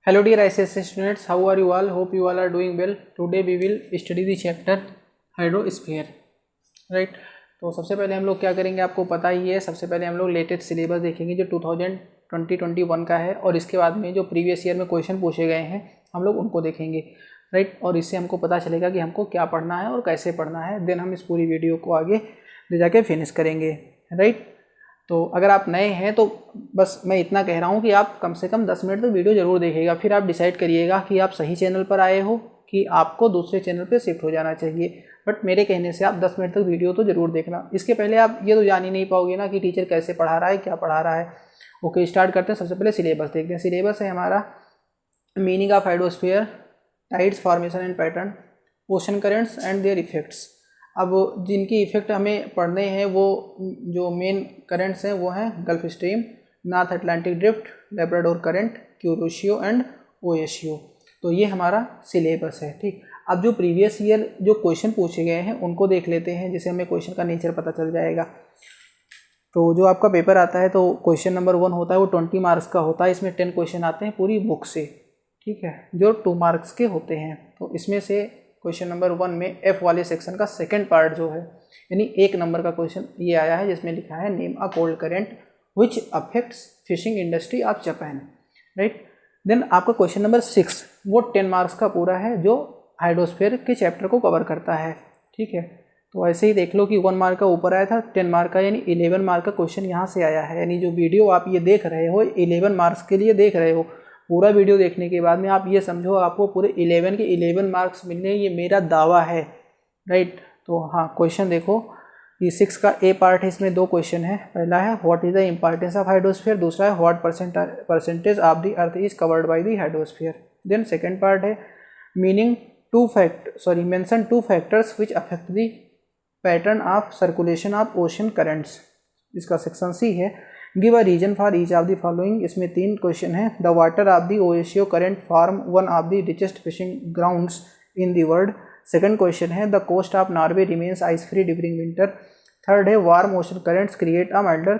Hello dear ICSE students, how are you all? Hope you all are doing well. Today we will study the chapter hydrosphere, right. तो सबसे पहले हम लोग क्या करेंगे आपको पता ही है। सबसे पहले हम लोग लेटेस्ट सिलेबस देखेंगे जो 2020-21 का है, और इसके बाद में जो प्रीवियस ईयर में क्वेश्चन पूछे गए हैं हम लोग उनको देखेंगे, राइट। और इससे हमको पता चलेगा कि हमको क्या पढ़ना है और कैसे पढ़ना है। देन हम इस पूरी वीडियो को आगे ले जाके फिनिश करेंगे, राइट। तो अगर आप नए हैं तो बस मैं इतना कह रहा हूँ कि आप कम से कम 10 मिनट तक वीडियो ज़रूर देखिएगा, फिर आप डिसाइड करिएगा कि आप सही चैनल पर आए हो कि आपको दूसरे चैनल पे शिफ्ट हो जाना चाहिए। बट मेरे कहने से आप 10 मिनट तक वीडियो तो ज़रूर देखना। इसके पहले आप ये तो जान ही नहीं पाओगे ना कि टीचर कैसे पढ़ा रहा है, क्या पढ़ा रहा है। ओके, स्टार्ट करते हैं। सबसे पहले सिलेबस देखते हैं। सिलेबस है हमारा meaning of hydrosphere, tides formation and pattern, ocean currents and there effects. अब जिनकी इफ़ेक्ट हमें पढ़ने हैं वो जो मेन करेंट्स हैं वो हैं Gulf Stream, North Atlantic Drift, Labrador current, Kuroshio and Oyashio. तो ये हमारा सिलेबस है, ठीक। अब जो प्रीवियस ईयर जो क्वेश्चन पूछे गए हैं उनको देख लेते हैं, जिससे हमें क्वेश्चन का नेचर पता चल जाएगा। तो जो आपका पेपर आता है तो क्वेश्चन नंबर 1 होता है वो 20 मार्क्स का होता है। इसमें 10 क्वेश्चन आते हैं पूरी बुक से, ठीक है, जो 2 मार्क्स के होते हैं। तो इसमें से क्वेश्चन नंबर 1 में एफ वाले सेक्शन का सेकंड पार्ट जो है, यानी 1 नंबर का क्वेश्चन ये आया है, जिसमें लिखा है name a cold current which affects fishing industry of Japan, right. Then आपका क्वेश्चन नंबर 6 वो 10 मार्क्स का पूरा है, जो हाइड्रोस्फीयर के चैप्टर को कवर करता है, ठीक है। तो ऐसे ही देख लो कि 1 मार्क का ऊपर आया था, 10 मार्क का यानी 11 मार्क का क्वेश्चन यहाँ से आया है। यानी जो वीडियो आप ये देख रहे हो 11 मार्क्स के लिए देख रहे हो। पूरा वीडियो देखने के बाद में आप ये समझो आपको पूरे 11 के 11 मार्क्स मिलने, ये मेरा दावा है, राइट। तो हाँ, क्वेश्चन देखो, ये 6 का ए पार्ट है, इसमें 2 क्वेश्चन है। पहला है what is the importance of hydrosphere, दूसरा है what percentage of the earth is covered by the hydrosphere. Then second part है meaning mention 2 factors which affect the pattern of circulation of ocean currents. इसका section C है give a reason for each of the following. इसमें 3 question है। The water of the Oyashio current form one of the richest fishing grounds in the world. Second question है the coast of Norway remains ice free during winter. Third है warm ocean currents create a milder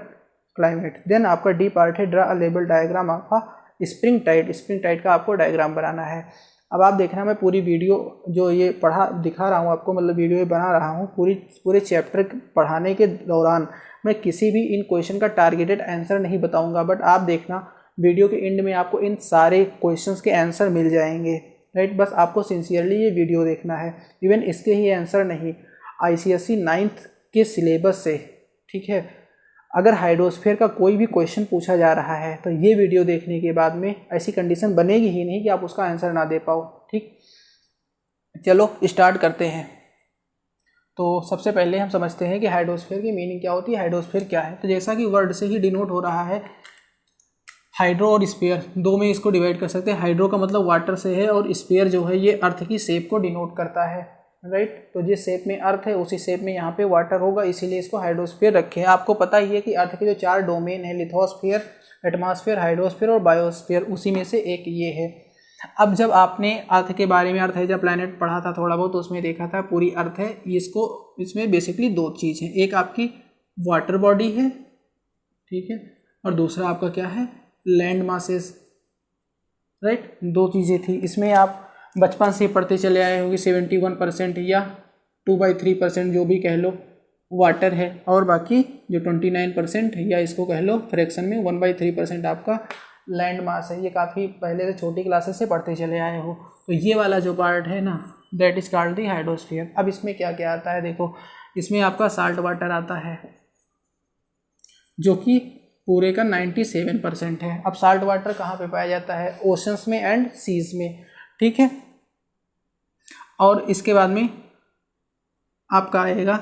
climate. Then आपका D part है draw a label diagram of a spring tide का आपको diagram बनाना है। अब आप देखना, मैं पूरी वीडियो जो ये दिखा रहा हूँ आपको, मतलब वीडियो बना रहा हूँ, पूरे चैप्टर पढ़ाने के दौरान मैं किसी भी इन क्वेश्चन का टारगेटेड आंसर नहीं बताऊंगा। बट आप देखना वीडियो के एंड में आपको इन सारे क्वेश्चंस के आंसर मिल जाएंगे, राइट। बस आपको सिंसियरली ये वीडियो देखना है। इवन इसके ही आंसर नहीं, ICSE 9th के सिलेबस से, ठीक है, अगर हाइड्रोस्फीयर का कोई भी क्वेश्चन पूछा जा रहा है तो ये वीडियो देखने के बाद में ऐसी कंडीशन बनेगी ही नहीं कि आप उसका आंसर ना दे पाओ, ठीक। चलो स्टार्ट करते हैं। तो सबसे पहले हम समझते हैं कि हाइड्रोस्फीयर की मीनिंग क्या होती है, हाइड्रोस्फीयर क्या है। तो जैसा कि वर्ड से ही डिनोट हो रहा है, हाइड्रो और स्फीयर 2 में इसको डिवाइड कर सकते हैं। हाइड्रो का मतलब वाटर से है, और स्फीयर जो है ये अर्थ की शेप को डिनोट करता है, राइट। तो जिस शेप में अर्थ है उसी शेप में यहाँ पे वाटर होगा, इसीलिए इसको हाइड्रोस्फीयर रखे हैं। आपको पता ही है कि अर्थ के जो 4 डोमेन है, लिथोस्फीयर, एटमॉस्फेयर, हाइड्रोस्फीयर और बायोस्फीयर, उसी में से एक ये है। अब जब आपने अर्थ के बारे में, अर्थ है जब प्लैनेट पढ़ा था थोड़ा बहुत, तो उसमें देखा था पूरी अर्थ है, इसमें बेसिकली 2 चीज़ है। एक आपकी वाटर बॉडी है, ठीक है, और दूसरा आपका क्या है, लैंड मासेस, राइट। 2 चीज़ें थी। इसमें आप बचपन से पढ़ते चले आए होंगे 71% या 2/3% जो भी कह लो वाटर है, और बाकी जो 29% या इसको कह लो फ्रैक्शन में 1/3% आपका लैंड मास है। ये काफ़ी पहले से छोटी क्लासेस से पढ़ते चले आए हो। तो ये वाला जो पार्ट है ना, that is called the hydrosphere. अब इसमें क्या क्या आता है देखो, इसमें आपका साल्ट वाटर आता है जो कि पूरे का 97% है। अब साल्ट वाटर कहाँ पे पाया जाता है, ओशंस में एंड सीज में, ठीक है। और इसके बाद में आपका आएगा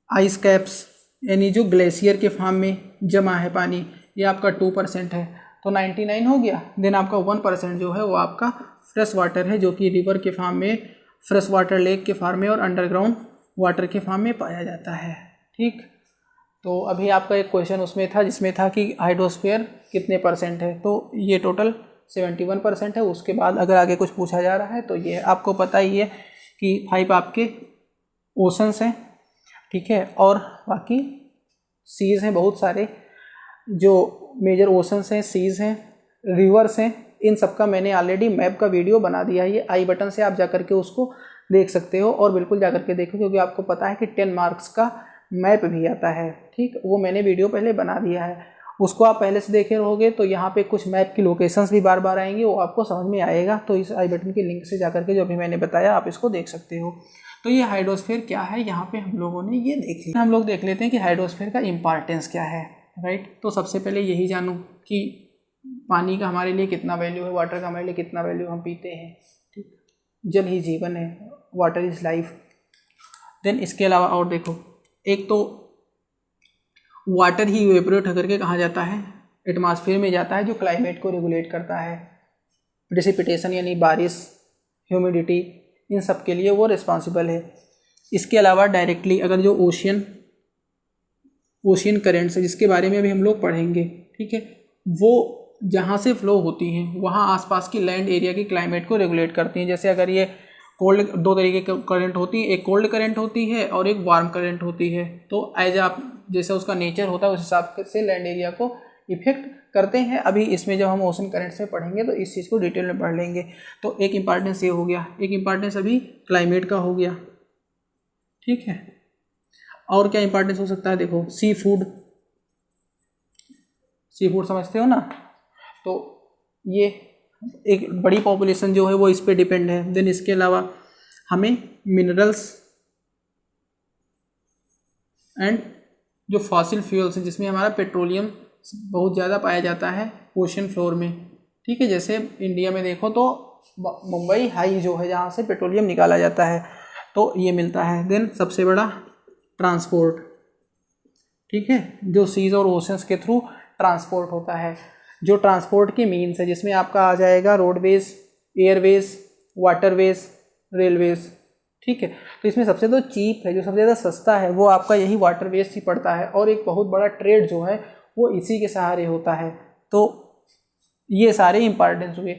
आइस कैप्स, यानी जो ग्लेशियर के फॉर्म में जमा है पानी, ये आपका 2% है। तो 99 हो गया। देन आपका 1% जो है वो आपका फ्रेश वाटर है, जो कि रिवर के फॉर्म में, फ्रेश वाटर लेक के फॉर्म में और अंडरग्राउंड वाटर के फॉर्म में पाया जाता है, ठीक। तो अभी आपका एक क्वेश्चन उसमें था जिसमें था कि हाइड्रोस्फीयर कितने % है, तो ये टोटल 71% है। उसके बाद अगर आगे कुछ पूछा जा रहा है तो ये आपको पता ही है कि 5 आपके ओशंस हैं, ठीक है, और बाकी सीज हैं बहुत सारे। जो मेजर ओशंस हैं, सीज हैं, रिवर्स हैं, इन सब का मैंने ऑलरेडी मैप का वीडियो बना दिया है, ये आई बटन से आप जा करके उसको देख सकते हो और बिल्कुल जा करके देखो, क्योंकि आपको पता है कि 10 मार्क्स का मैप भी आता है। ठीक, वो मैंने वीडियो पहले बना दिया है, उसको आप पहले से देखे रहोगे तो यहाँ पे कुछ मैप की लोकेशंस भी बार बार आएंगी, वो आपको समझ में आएगा। तो इस आई बटन के लिंक से जा करके जो अभी मैंने बताया आप इसको देख सकते हो। तो ये हाइड्रोस्फीयर क्या है, यहाँ पे हम लोगों ने ये देख लिया। हम लोग देख लेते हैं कि हाइड्रोस्फीयर का इम्पॉर्टेंस क्या है, राइट। तो सबसे पहले यही जानूँ कि पानी का हमारे लिए कितना वैल्यू है, वाटर का हमारे लिए कितना वैल्यू, हम पीते हैं, ठीक, जल ही जीवन है, वाटर इज़ लाइफ। देन इसके अलावा और देखो, एक तो वाटर ही इवेपोरेट होकर के कहाँ जाता है, एटमॉस्फेयर में जाता है, जो क्लाइमेट को रेगुलेट करता है। प्रेसिपिटेशन यानी बारिश, ह्यूमिडिटी, इन सब के लिए वो रिस्पॉन्सिबल है। इसके अलावा डायरेक्टली अगर जो ओशियन करेंट्स है, जिसके बारे में अभी हम लोग पढ़ेंगे, ठीक है, वो जहाँ से फ्लो होती हैं वहाँ आसपास की लैंड एरिया की क्लाइमेट को रेगुलेट करती हैं। जैसे अगर ये कोल्ड, दो तरीके की करंट होती है, एक कोल्ड करंट होती है और एक वार्म करंट होती है। तो एज आप जैसे उसका नेचर होता है उस हिसाब से लैंड एरिया को इफेक्ट करते हैं। अभी इसमें जब हम ओशन करंट्स में पढ़ेंगे तो इस चीज़ को डिटेल में पढ़ लेंगे। तो एक इम्पॉर्टेंस ये हो गया, एक इम्पॉर्टेंस अभी क्लाइमेट का हो गया, ठीक है। और क्या इम्पॉर्टेंस हो सकता है, देखो सी फूड समझते हो ना, तो ये एक बड़ी पॉपुलेशन जो है वो इस पे डिपेंड है। देन इसके अलावा हमें मिनरल्स एंड जो फॉसिल फ्यूल्स हैं, जिसमें हमारा पेट्रोलियम बहुत ज़्यादा पाया जाता है ओशन फ्लोर में, ठीक है। जैसे इंडिया में देखो तो मुंबई हाई जो है, जहाँ से पेट्रोलियम निकाला जाता है, तो ये मिलता है। देन सबसे बड़ा ट्रांसपोर्ट, ठीक है, जो सीज और ओशंस के थ्रू ट्रांसपोर्ट होता है। जो ट्रांसपोर्ट के मीन्स है, जिसमें आपका आ जाएगा रोडवेज, एयरवेज, वाटरवेज, रेलवेज, ठीक है। तो इसमें सबसे तो चीप है, जो सबसे ज़्यादा सस्ता है, वो आपका यही वाटरवेज ही पड़ता है। और एक बहुत बड़ा ट्रेड जो है वो इसी के सहारे होता है। तो ये सारे इंपॉर्टेंस हुए,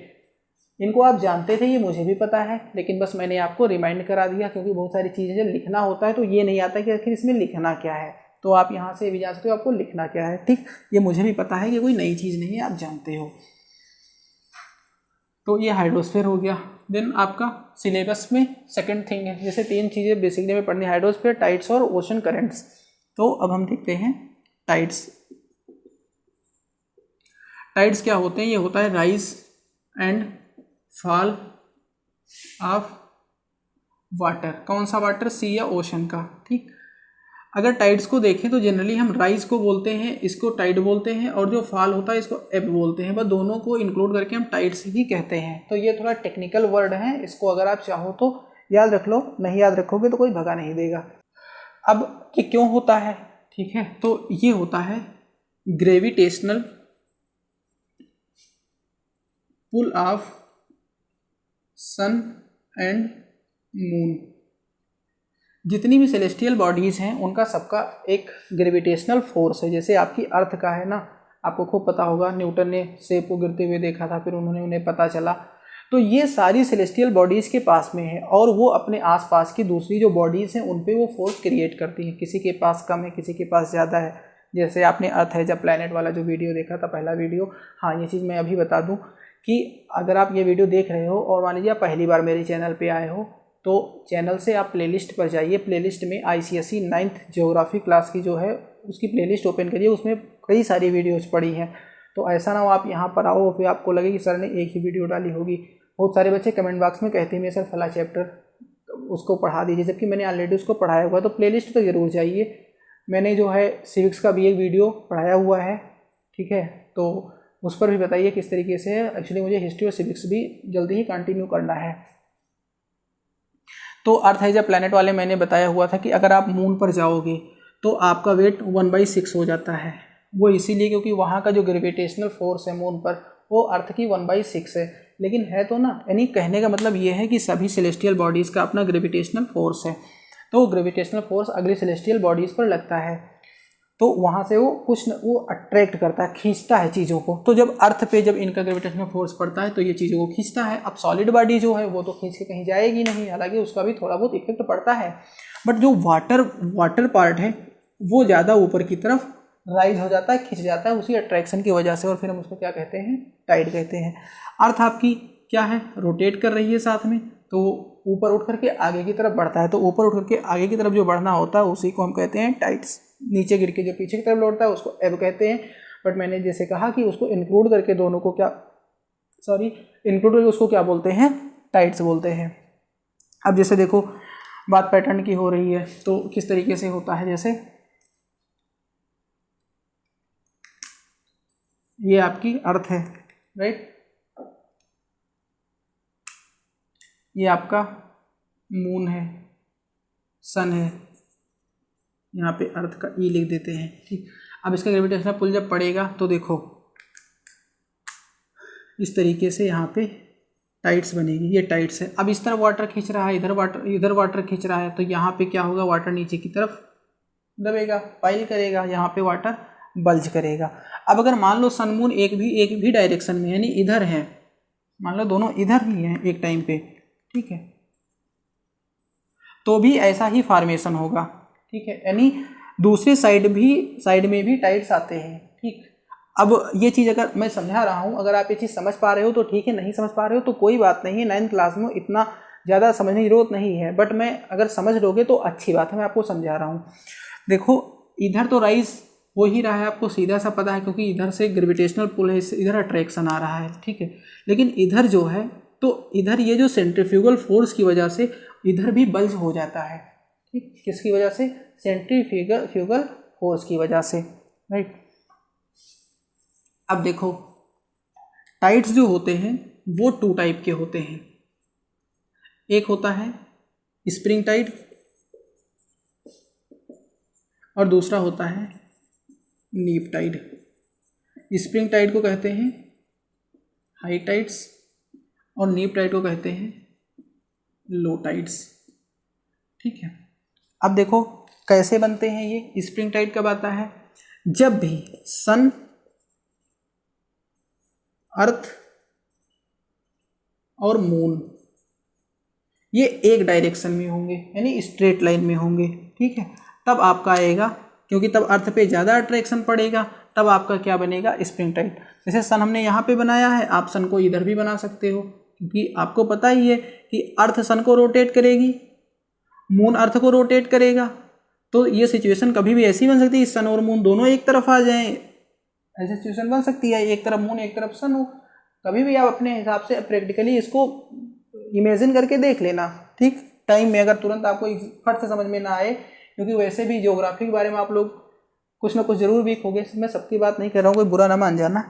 इनको आप जानते थे, ये मुझे भी पता है, लेकिन बस मैंने आपको रिमाइंड करा दिया, क्योंकि बहुत सारी चीज़ें जब लिखना होता है तो ये नहीं आता कि आखिर इसमें लिखना क्या है। तो आप यहाँ से भी जान सकते हो आपको लिखना क्या है, ठीक। ये मुझे भी पता है कि कोई नई चीज़ नहीं है, आप जानते हो। तो ये हाइड्रोस्फीयर हो गया। देन आपका सिलेबस में सेकंड थिंग है, जैसे 3 चीज़ें बेसिकली में पढ़नी, हाइड्रोस्फीयर, टाइड्स और ओशन करंट्स। तो अब हम देखते हैं टाइड्स। टाइड्स क्या होते हैं, ये होता है rise and fall of water. कौन सा वाटर, सी या ओशन का, ठीक। अगर टाइड्स को देखें तो जनरली हम राइज को बोलते हैं, इसको टाइड बोलते हैं, और जो फॉल होता है इसको एब बोलते हैं। बस दोनों को इंक्लूड करके हम टाइड्स ही कहते हैं। तो ये थोड़ा टेक्निकल वर्ड है, इसको अगर आप चाहो तो याद रख लो, नहीं याद रखोगे तो कोई भगा नहीं देगा। अब ये क्यों होता है, ठीक है, तो ये होता है gravitational pull of sun and moon. जितनी भी सेलेस्टियल बॉडीज़ हैं उनका सबका एक ग्रेविटेशनल फोर्स है। जैसे आपकी अर्थ का है ना, आपको खूब पता होगा, न्यूटन ने सेब को गिरते हुए देखा था, फिर उन्हें पता चला। तो ये सारी सेलेस्टियल बॉडीज़ के पास में है, और वो अपने आसपास की दूसरी जो बॉडीज़ हैं उन पे वो फोर्स क्रिएट करती हैं। किसी के पास कम है, किसी के पास ज़्यादा है। जैसे आपने अर्थ है जब प्लैनेट वाला जो वीडियो देखा था, पहला वीडियो, हाँ ये चीज़ मैं अभी बता दूँ कि अगर आप ये वीडियो देख रहे हो और मान लीजिए आप पहली बार मेरे चैनल पे आए हो, तो चैनल से आप प्लेलिस्ट पर जाइए। प्लेलिस्ट में ICSE 9th ज्योग्राफी क्लास की जो है उसकी प्लेलिस्ट ओपन करिए, उसमें कई सारी वीडियोज़ पड़ी हैं। तो ऐसा ना हो आप यहाँ पर आओ फिर आपको लगे कि सर ने एक ही वीडियो डाली होगी। बहुत सारे बच्चे कमेंट बॉक्स में कहते हैं मैं सर फला चैप्टर उसको पढ़ा दीजिए, जबकि मैंने ऑलरेडी उसको पढ़ाया हुआ। तो प्लेलिस्ट तो ज़रूर जाइए। मैंने जो है सिविक्स का भी एक वीडियो पढ़ाया हुआ है, ठीक है, तो उस पर भी बताइए किस तरीके से है। एक्चुअली मुझे हिस्ट्री और सिविक्स भी जल्दी ही कंटिन्यू करना है। तो अर्थ है जब प्लैनेट वाले मैंने बताया हुआ था कि अगर आप मून पर जाओगे तो आपका वेट 1/6 हो जाता है। वो इसीलिए क्योंकि वहाँ का जो ग्रेविटेशनल फोर्स है मून पर वो अर्थ की 1/6 है। लेकिन है तो ना, यानी कहने का मतलब ये है कि सभी सेलेस्टियल बॉडीज़ का अपना ग्रेविटेशनल फोर्स है। तो ग्रेविटेशनल फोर्स अगली सेलेस्टियल बॉडीज़ पर लगता है, तो वहाँ से वो कुछ वो अट्रैक्ट करता है, खींचता है चीज़ों को। तो जब अर्थ पे जब इनका ग्रेविटेशनल फोर्स पड़ता है तो ये चीज़ों को खींचता है। अब सॉलिड बॉडी जो है वो तो खींच के कहीं जाएगी नहीं, हालांकि उसका भी थोड़ा बहुत इफेक्ट पड़ता है, बट जो वाटर पार्ट है वो ज़्यादा ऊपर की तरफ राइज हो जाता है, खिंच जाता है उसी अट्रैक्शन की वजह से, और फिर हम उसको क्या कहते हैं, टाइड कहते हैं। अर्थ आपकी क्या है, रोटेट कर रही है साथ में, तो ऊपर उठ करके आगे की तरफ बढ़ता है, तो ऊपर उठ करके आगे की तरफ जो बढ़ना होता है उसी को हम कहते हैं टाइड्स। नीचे गिर के जो पीछे की तरफ लौटता है उसको एब कहते हैं। बट मैंने जैसे कहा कि उसको इंक्लूड करके दोनों को इंक्लूड करके उसको क्या बोलते हैं, टाइड्स बोलते हैं। अब जैसे देखो बात पैटर्न की हो रही है तो किस तरीके से होता है, जैसे ये आपकी अर्थ है, राइट, ये आपका मून है, सन है, यहाँ पे अर्थ का ई लिख देते हैं, ठीक। अब इसका ग्रेविटेशनल पुल जब पड़ेगा तो देखो इस तरीके से यहाँ पे टाइड्स बनेगी, ये टाइड्स है। अब इस तरफ वाटर खींच रहा है, इधर वाटर खींच रहा है, तो यहाँ पे क्या होगा, वाटर नीचे की तरफ दबेगा, पाइल करेगा, यहाँ पे वाटर बल्ज करेगा। अब अगर मान लो सन मून एक भी डायरेक्शन में, यानी इधर है, मान लो दोनों इधर ही हैं एक टाइम पे, ठीक है, तो भी ऐसा ही फॉर्मेशन होगा, ठीक है, यानी दूसरी साइड में भी टाइड्स आते हैं, ठीक। अब ये चीज़ अगर मैं समझा रहा हूँ, अगर आप ये चीज़ समझ पा रहे हो तो ठीक है, नहीं समझ पा रहे हो तो कोई बात नहीं है, 9th क्लास में इतना ज़्यादा समझने की जरूरत नहीं है, बट मैं अगर समझ लोगे तो अच्छी बात है, मैं आपको समझा रहा हूँ। देखो इधर तो राइज हो ही रहा है, आपको सीधा सा पता है, क्योंकि इधर से ग्रेविटेशनल पुल है, इधर अट्रैक्शन आ रहा है, ठीक है, लेकिन इधर जो है, तो इधर ये जो सेंट्रीफ्यूगल फोर्स की वजह से इधर भी बल्ज हो जाता है, ठीक, किसकी वजह से, सेंट्रीफ्यूगल फोर्स की वजह से, राइट। अब देखो टाइड्स जो होते हैं वो 2 टाइप के होते हैं, एक होता है स्प्रिंग टाइड और दूसरा होता है नीप टाइड। स्प्रिंग टाइड को कहते हैं हाई टाइड्स और नीप टाइड को कहते हैं लो टाइड्स, ठीक है। अब देखो कैसे बनते हैं ये, स्प्रिंग टाइड कब आता है, जब भी सन, अर्थ और मून ये एक डायरेक्शन में होंगे, यानी स्ट्रेट लाइन में होंगे, ठीक है, तब आपका आएगा, क्योंकि तब अर्थ पे ज़्यादा अट्रैक्शन पड़ेगा, तब आपका क्या बनेगा, स्प्रिंग टाइड। जैसे सन हमने यहाँ पे बनाया है, आप सन को इधर भी बना सकते हो, क्योंकि आपको पता ही है कि अर्थ सन को रोटेट करेगी, मून अर्थ को रोटेट करेगा, तो ये सिचुएशन कभी भी ऐसी बन सकती है सन और मून दोनों एक तरफ आ जाएं, ऐसी सिचुएशन बन सकती है, एक तरफ मून एक तरफ सन हो। कभी भी आप अपने हिसाब से प्रैक्टिकली इसको इमेजिन करके देख लेना, ठीक, टाइम में, अगर तुरंत आपको फट से समझ में ना आए, क्योंकि वैसे भी ज्योग्राफी के बारे में आप लोग कुछ ना कुछ जरूर वीक होगे, मैं सबकी बात नहीं कर रहा हूँ, कोई बुरा ना मान जाना,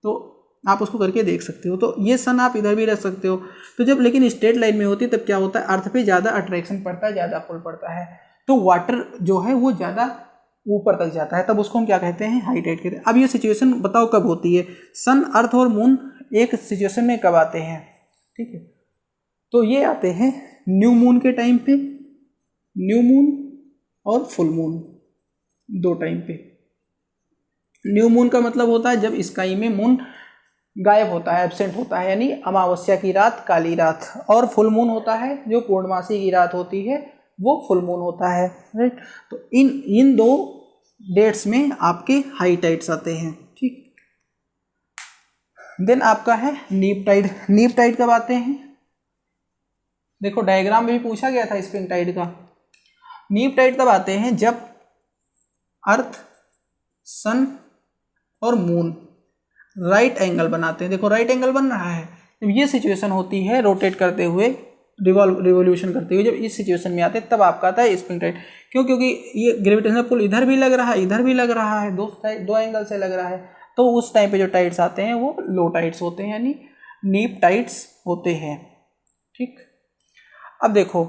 तो आप उसको करके देख सकते हो। तो ये सन आप इधर भी रख सकते हो, तो जब लेकिन स्ट्रेट लाइन में होती है तब क्या होता है, अर्थ पे ज़्यादा अट्रैक्शन पड़ता है, ज़्यादा पुल पड़ता है, तो वाटर जो है वो ज़्यादा ऊपर तक जाता है, तब उसको हम क्या कहते हैं, हाई टाइड कहते हैं। अब ये सिचुएशन बताओ कब होती है, सन, अर्थ और मून एक सिचुएशन में कब आते हैं, ठीक है, तो ये आते हैं न्यू मून के टाइम पे, न्यू मून और फुल मून, 2 टाइम पे। न्यू मून का मतलब होता है जब स्काई में मून गायब होता है, एब्सेंट होता है, यानी अमावस्या की रात, काली रात, और फुल मून होता है जो पूर्णमासी की रात होती है, वो फुल मून होता है, राइट। तो इन 2 डेट्स में आपके हाई टाइड्स आते हैं, ठीक। देन आपका है नीप टाइड। नीप टाइड कब आते हैं, देखो डायग्राम में भी पूछा गया था स्प्रिंग टाइड का। नीप टाइड तब आते हैं जब अर्थ, सन और मून राइट एंगल बनाते हैं, देखो राइट एंगल बन रहा है, जब ये सिचुएशन होती है रोटेट करते हुए, रिवॉल्यूशन करते हुए, जब इस सिचुएशन में आते हैं तब आपका आता है स्प्रिंग टाइड। क्यों, क्योंकि ये ग्रेविटेशनल पुल इधर भी लग रहा है, इधर भी लग रहा है, 2 एंगल से लग रहा है, तो उस टाइम पे जो टाइड्स आते हैं वो लो टाइड्स होते हैं, यानी नीप टाइड्स होते हैं, ठीक। अब देखो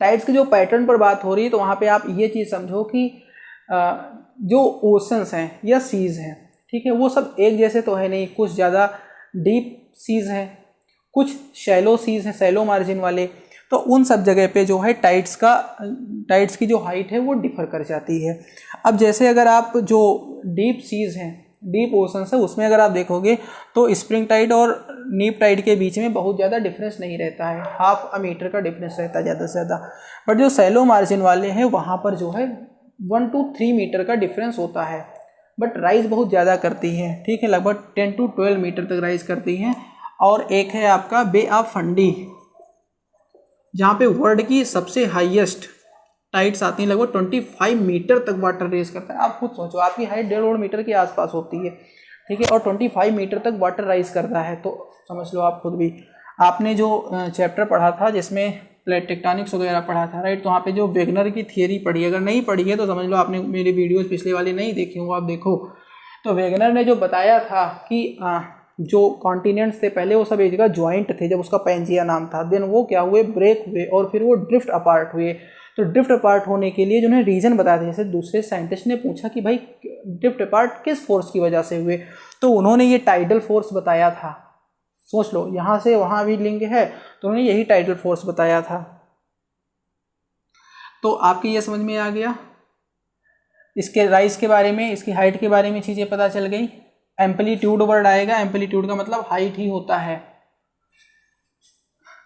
टाइड्स के जो पैटर्न पर बात हो रही है, तो वहाँ पे आप ये चीज़ समझो कि जो ओशंस हैं या सीज हैं, ठीक है, वो सब एक जैसे तो है नहीं, कुछ ज़्यादा डीप सीज हैं, कुछ शैलो सीज हैं, शैलो मार्जिन वाले, तो उन सब जगह पे जो है टाइड्स की जो हाइट है वो डिफर कर जाती है। अब जैसे अगर आप जो डीप सीज हैं, डीप ओशंस है, उसमें अगर आप देखोगे तो स्प्रिंग टाइड और नीप टाइड के बीच में बहुत ज़्यादा डिफरेंस नहीं रहता है, 1/2 मीटर का डिफरेंस रहता है ज़्यादा से ज़्यादा। बट जो शैलो मार्जिन वाले हैं वहाँ पर जो है 1 to 3 मीटर का डिफरेंस होता है, बट राइज बहुत ज़्यादा करती है, ठीक है, लगभग 10 to 12 मीटर तक राइज करती हैं। और एक है आपका बे ऑफ फंडी, जहाँ पे वर्ल्ड की सबसे हाईएस्ट टाइड्स आती हैं, लगभग 25 मीटर तक वाटर रेज करता है। आप खुद सोचो, आपकी हाइट 1.5 मीटर के आसपास होती है, ठीक है, और 25 मीटर तक वाटर राइज करता है, तो समझ लो आप खुद भी। आपने जो चैप्टर पढ़ा था जिसमें प्लेट टेक्टोनिक्स वगैरह पढ़ा था, राइट, तो वहाँ पे जो वेगनर की थियरी पढ़ी, अगर नहीं पढ़ी है तो समझ लो आपने मेरी वीडियोस पिछले वाली नहीं देखी हो, आप देखो। तो वेगनर ने जो बताया था कि जो कॉन्टिनेंट्स थे पहले वो सब एक जगह ज्वाइंट थे, जब उसका पैंजिया नाम था, देन वो क्या हुए, ब्रेक हुए और फिर वो ड्रिफ्ट अपार्ट हुए। तो ड्रिफ्ट अपार्ट होने के लिए जो उन्होंने रीज़न बताया था, जैसे दूसरे साइंटिस्ट ने पूछा कि भाई ड्रिफ्ट अपार्ट किस फोर्स की वजह से हुए, तो उन्होंने ये टाइडल फोर्स बताया था। सोच लो, यहाँ से वहाँ भी लिंक है, तो उन्होंने यही टाइडल फोर्स बताया था। तो आपकी ये समझ में आ गया, इसके राइज के बारे में, इसकी हाइट के बारे में चीज़ें पता चल गई। एम्पलीट्यूड वर्ड आएगा, एम्पलीट्यूड का मतलब हाइट ही होता है।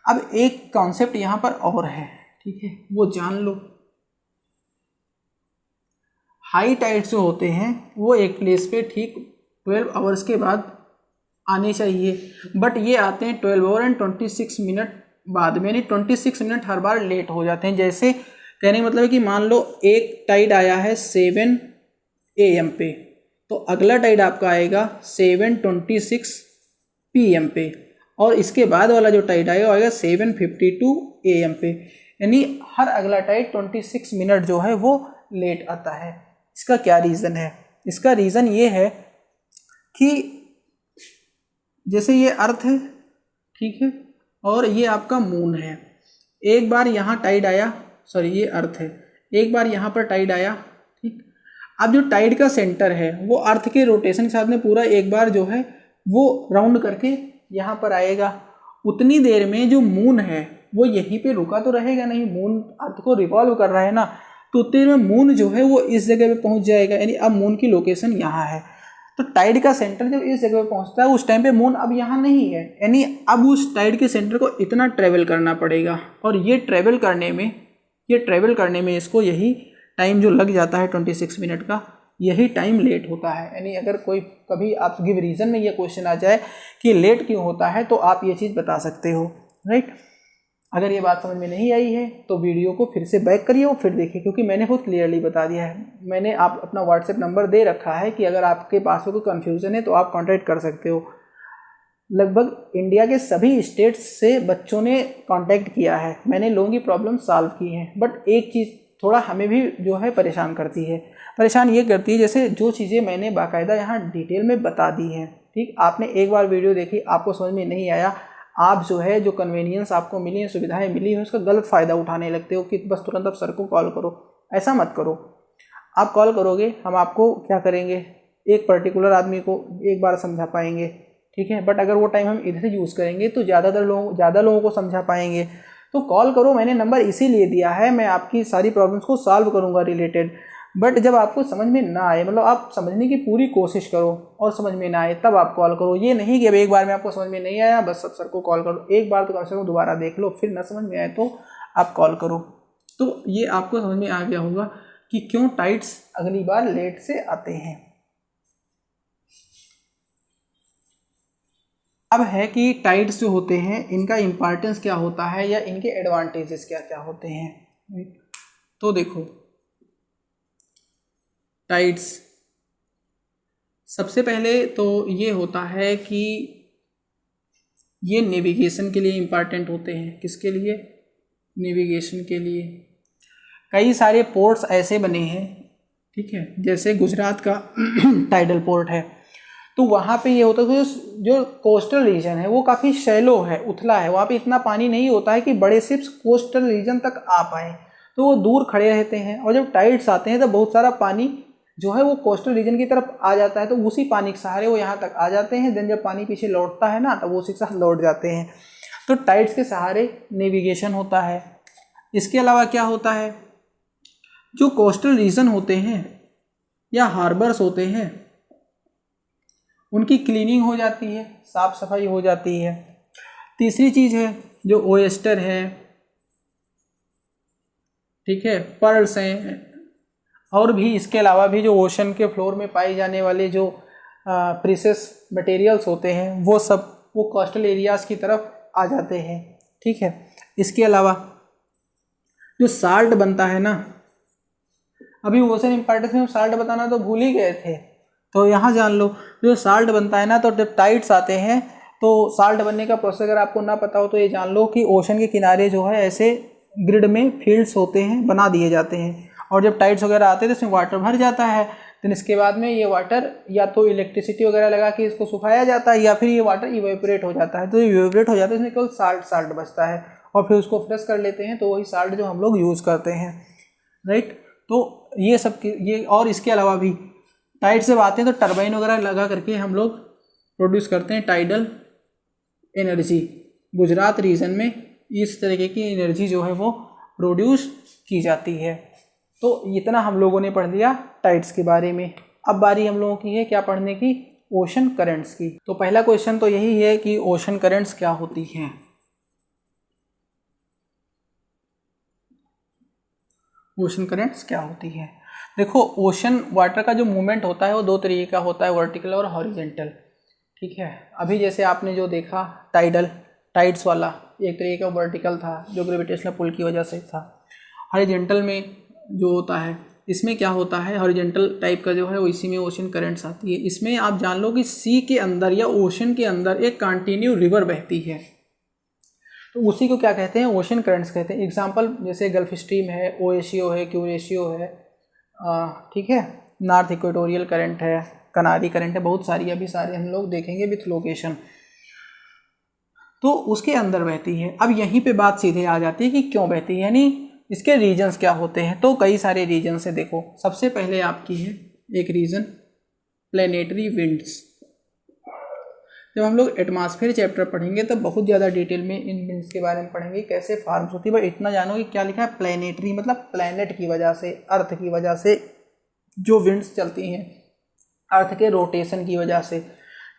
अब एक कॉन्सेप्ट यहाँ पर और है, ठीक है, वो जान लो। हाई टाइड्स जो होते हैं वो एक प्लेस पे ठीक 12 आवर्स के बाद आने चाहिए, बट ये आते हैं 12 आवर एंड 26 मिनट बाद में, यानी 26 मिनट हर बार लेट हो जाते हैं। जैसे कहने का मतलब है कि मान लो एक टाइड आया है 7 AM पे, तो अगला टाइड आपका आएगा 7:26 PM पे, और इसके बाद वाला जो टाइड आएगा वो आएगा 7:52 AM पे, यानी हर अगला टाइड 26 मिनट जो है वो लेट आता है। इसका क्या रीज़न है? इसका रीज़न ये है कि जैसे ये अर्थ है, ठीक है, और ये आपका मून है, एक बार यहाँ टाइड आया, सॉरी ये अर्थ है, एक बार यहाँ पर टाइड आया, ठीक। अब जो टाइड का सेंटर है वो अर्थ के रोटेशन के साथ में पूरा एक बार जो है वो राउंड करके यहाँ पर आएगा। उतनी देर में जो मून है वो यहीं पे रुका तो रहेगा नहीं, मून अर्थ को रिवॉल्व कर रहा है ना, तो उतनी देर में मून जो है वो इस जगह पे पहुँच जाएगा, यानी अब मून की लोकेशन यहाँ है। तो टाइड का सेंटर जब इस जगह पे पहुँचता है उस टाइम पे मून अब यहाँ नहीं है, यानी अब उस टाइड के सेंटर को इतना ट्रेवल करना पड़ेगा, और ये ट्रेवल करने में इसको यही टाइम जो लग जाता है 26 मिनट का, यही टाइम लेट होता है। यानी अगर कोई कभी आप गिव रीज़न में ये क्वेश्चन आ जाए कि लेट क्यों होता है, तो आप ये चीज़ बता सकते हो, राइट। अगर ये बात समझ में नहीं आई है तो वीडियो को फिर से बैक करिए और फिर देखिए, क्योंकि मैंने बहुत क्लियरली बता दिया है। मैंने आप अपना व्हाट्सएप नंबर दे रखा है कि अगर आपके पास कोई कन्फ्यूज़न है तो आप कॉन्टैक्ट कर सकते हो। लगभग इंडिया के सभी स्टेट्स से बच्चों ने कांटेक्ट किया है, मैंने लोगों की प्रॉब्लम सॉल्व की है। बट एक चीज़ थोड़ा हमें भी जो है परेशान ये करती है, जैसे जो चीज़ें मैंने बाकायदा यहाँ डिटेल में बता दी हैं, ठीक, आपने एक बार वीडियो देखी, आपको समझ में नहीं आया, आप जो है जो कन्वीनियंस आपको मिली है, सुविधाएँ मिली हैं, उसका गलत फ़ायदा उठाने लगते हो कि बस तुरंत आप सर को कॉल करो। ऐसा मत करो, आप कॉल करोगे हम आपको क्या करेंगे, एक पर्टिकुलर आदमी को एक बार समझा पाएंगे, ठीक है, बट अगर वो टाइम हम इधर यूज़ करेंगे तो ज़्यादा लोगों को समझा पाएंगे। तो कॉल करो, मैंने नंबर इसीलिए दिया है, मैं आपकी सारी प्रॉब्लम्स को सॉल्व करूंगा रिलेटेड। बट जब आपको समझ में ना आए, मतलब आप समझने की पूरी कोशिश करो और समझ में ना आए तब आप कॉल करो। ये नहीं कि अब एक बार में आपको समझ में नहीं आया बस सब सर को कॉल करो, एक बार तो कम से कम दोबारा देख लो, फिर ना समझ में आए तो आप कॉल करो। तो ये आपको समझ में आ गया होगा कि क्यों टाइड्स अगली बार लेट से आते हैं। अब है कि टाइड्स जो होते हैं इनका इम्पॉर्टेंस क्या होता है या इनके एडवांटेजेस क्या क्या होते हैं। तो देखो, टाइड्स सबसे पहले तो ये होता है कि ये नेविगेशन के लिए इम्पॉर्टेंट होते हैं। किसके लिए? नेविगेशन के लिए। कई सारे पोर्ट्स ऐसे बने हैं, ठीक है, जैसे गुजरात का टाइडल पोर्ट है, तो वहाँ पे ये होता है कि जो कोस्टल रीजन है वो काफ़ी शैलो है, उथला है, वहाँ पे इतना पानी नहीं होता है कि बड़े शिप्स कोस्टल रीजन तक आ पाए, तो वो दूर खड़े रहते हैं। और जब टाइड्स आते हैं तो बहुत सारा पानी जो है वो कोस्टल रीजन की तरफ आ जाता है, तो उसी पानी के सहारे वो यहाँ तक आ जाते हैं। देन जब पानी पीछे लौटता है ना, तो वो उसी के साथ लौट जाते हैं। तो टाइड्स के सहारे नेविगेशन होता है। इसके अलावा क्या होता है, जो कोस्टल रीजन होते हैं या हार्बर्स होते हैं उनकी क्लीनिंग हो जाती है, साफ सफाई हो जाती है। तीसरी चीज़ है जो ओएस्टर है, ठीक है, पर्ल्स हैं, और भी इसके अलावा भी जो ओशन के फ्लोर में पाए जाने वाले जो प्रीशियस मटेरियल्स होते हैं वो कोस्टल एरियाज़ की तरफ आ जाते हैं। ठीक है, इसके अलावा जो साल्ट बनता है ना, अभी ओशन इम्पॉर्टेंस में साल्ट बताना तो भूल ही गए थे, तो यहाँ जान लो जो साल्ट बनता है ना, तो जब टाइड्स आते हैं तो साल्ट बनने का प्रोसेस अगर आपको ना पता हो तो ये जान लो कि ओशन के किनारे जो है ऐसे ग्रिड में फील्ड्स होते हैं, बना दिए जाते हैं, और जब टाइड्स वगैरह आते हैं तो इसमें वाटर भर जाता है। देन इसके बाद में ये वाटर या तो इलेक्ट्रिसिटी वगैरह लगा के इसको सुखाया जाता है, या फिर ये वाटर इवेपोरेट हो जाता है। तो इवेपोरेट हो जाता है, इसमें केवल साल्ट बचता है, और फिर उसको फ्रेश कर लेते हैं, तो वही साल्ट जो हम लोग यूज़ करते हैं। राइट, तो ये सब ये, और इसके अलावा भी टाइड से आते हैं तो टरबाइन वगैरह लगा करके हम लोग प्रोड्यूस करते हैं टाइडल एनर्जी। गुजरात रीजन में इस तरीके की एनर्जी जो है वो प्रोड्यूस की जाती है। तो इतना हम लोगों ने पढ़ लिया टाइड्स के बारे में। अब बारी हम लोगों की है क्या पढ़ने की, ओशन करंट्स की। तो पहला क्वेश्चन तो यही है कि ओशन करंट्स क्या होती हैं। ओशन करंट्स क्या होती है? देखो, ओशन वाटर का जो मूवमेंट होता है वो दो तरीके का होता है, वर्टिकल और हॉरिजेंटल। ठीक है, अभी जैसे आपने जो देखा टाइड्स वाला एक तरीके का वर्टिकल था जो ग्रेविटेशनल पुल की वजह से था। हॉरिजेंटल में जो होता है, इसमें क्या होता है, हॉरिजेंटल टाइप का जो है वो इसी में ओशन करंट्स आती है। इसमें आप जान लो कि सी के अंदर या ओशन के अंदर एक कंटिन्यू रिवर बहती है, तो उसी को क्या कहते हैं, ओशन करंट्स कहते हैं। एग्जांपल जैसे गल्फ स्ट्रीम है, ओएशियो है, क्यूरेशियो है, ठीक है, नॉर्थ इक्वेटोरियल करंट है, कनारी करंट है, बहुत सारी, अभी सारे हम लोग देखेंगे विथ लोकेशन। तो उसके अंदर बहती है। अब यहीं पे बात सीधे आ जाती है कि क्यों बहती है, यानी इसके रीजन्स क्या होते हैं। तो कई सारे रीजन्स है। देखो, सबसे पहले आपकी है एक रीजन प्लैनेटरी विंड्स। जब हम लोग एटमॉस्फेयर चैप्टर पढ़ेंगे तो बहुत ज़्यादा डिटेल में इन विंड्स के बारे में पढ़ेंगे, कैसे फॉर्म्स होती है। भाई इतना जानो कि क्या लिखा है, प्लैनेटरी मतलब प्लैनेट की वजह से, अर्थ की वजह से जो विंड्स चलती हैं, अर्थ के रोटेशन की वजह से।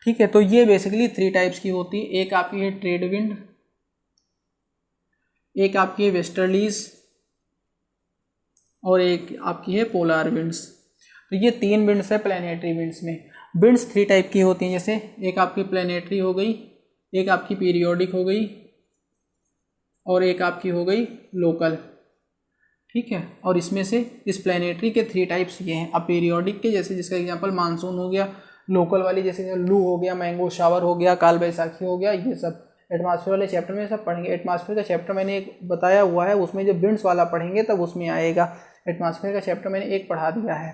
ठीक है, तो ये बेसिकली 3 टाइप्स की होती है। एक आपकी है ट्रेड विंड, एक आपकी है वेस्टर्लीज, और एक आपकी है पोलार विंड्स। तो ये 3 विंड्स है प्लैनेटरी विंड्स में। विंड्स 3 टाइप की होती हैं, जैसे एक आपकी प्लैनेटरी हो गई, एक आपकी पीरियोडिक हो गई, और एक आपकी हो गई लोकल। ठीक है, और इसमें से इस प्लैनेटरी के 3 टाइप्स ये हैं। अब पीरियोडिक के जैसे जिसका एग्जांपल मानसून हो गया, लोकल वाली जैसे लू हो गया, मैंगो शावर हो गया, काल बैसाखी हो गया, ये सब एटमॉस्फेयर वाले चैप्टर में सब पढ़ेंगे। एटमॉस्फेयर का चैप्टर मैंने एक बताया हुआ है, उसमें जब विंड्स वाला पढ़ेंगे तब उसमें आएगा। एटमॉस्फेयर का चैप्टर मैंने एक पढ़ा दिया है।